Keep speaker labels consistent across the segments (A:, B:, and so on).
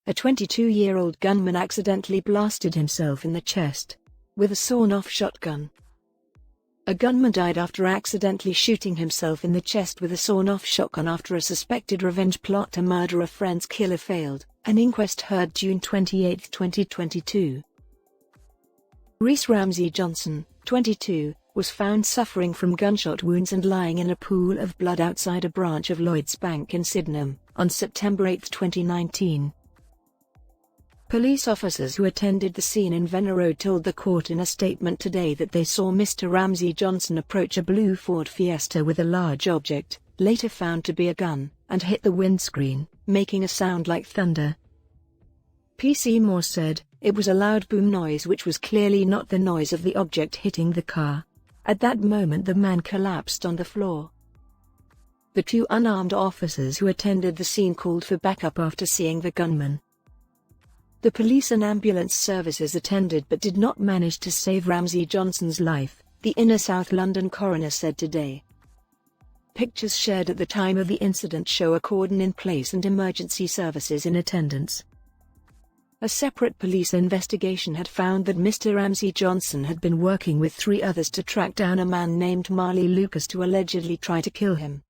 A: a 22-year-old gunman accidentally blasted himself in the chest with a sawn-off shotgun. A gunman died after accidentally shooting himself in the chest with a sawn-off shotgun after a suspected revenge plot to murder a friend's killer failed, an inquest heard June 28, 2022. Reece Ramsey-Johnson, 22, was found suffering from gunshot wounds and lying in a pool of blood outside a branch of Lloyds Bank in Sydenham, on September 8, 2019. Police officers who attended the scene in Venner Road told the court in a statement today that they saw Mr Ramsey-Johnson approach a blue Ford Fiesta with a large object, later found to be a gun, and hit the windscreen, making a sound like thunder. PC Moore said, "It was a loud boom noise which was clearly not the noise of the object hitting the car. At that moment the man collapsed on the floor." The two unarmed officers who attended the scene called for backup after seeing the gunman. The police and ambulance services attended but did not manage to save Ramsey-Johnson's life, the inner South London coroner said today. Pictures shared at the time of the incident show a cordon in place and emergency services in attendance. A separate police investigation had found that Mr Ramsey-Johnson had been working with 3 others to track down a man named Marley Lucas to allegedly try to kill him.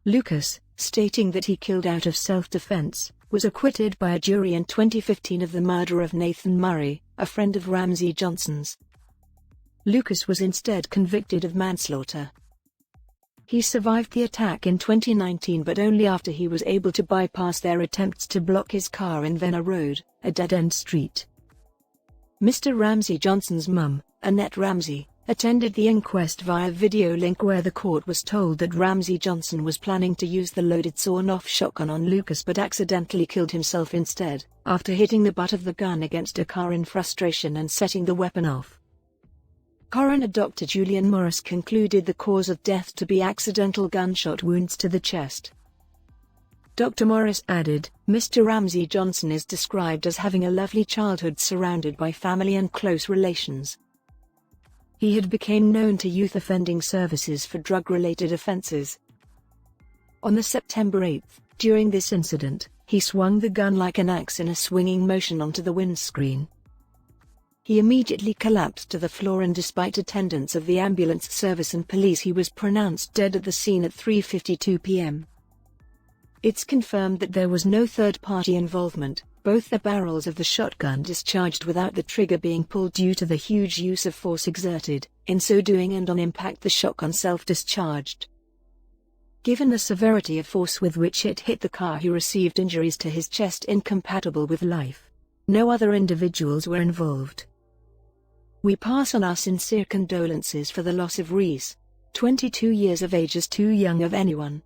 A: Lucas, stating that he killed out of self-defense, was acquitted by a jury in 2015 of the murder of Nathan Murray, a friend of Ramsey-Johnson's. Lucas was instead convicted of manslaughter. He survived the attack in 2019 but only after he was able to bypass their attempts to block his car in Venner Road, a dead-end street. Mr Ramsey-Johnson's mum, Annette Ramsey, attended the inquest via video link where the court was told that Ramsey-Johnson was planning to use the loaded sawn-off shotgun on Lucas but accidentally killed himself instead, after hitting the butt of the gun against a car in frustration and setting the weapon off. Coroner Dr. Julian Morris concluded the cause of death to be accidental gunshot wounds to the chest. Dr. Morris added, "Mr Ramsey-Johnson is described as having a lovely childhood surrounded by family and close relations. He had become known to youth offending services for drug-related offences. On the September 8, during this incident, he swung the gun like an axe in a swinging motion onto the windscreen. He immediately collapsed to the floor and despite attendance of the ambulance service and police he was pronounced dead at the scene at 3:52 p.m. It's confirmed that there was no third-party involvement. Both the barrels of the shotgun discharged without the trigger being pulled due to the huge use of force exerted in so doing, and on impact the shotgun self-discharged. Given the severity of force with which it hit the car, he received injuries to his chest incompatible with life. No other individuals were involved. We pass on our sincere condolences for the loss of Reece, 22 years of age, as too young of anyone.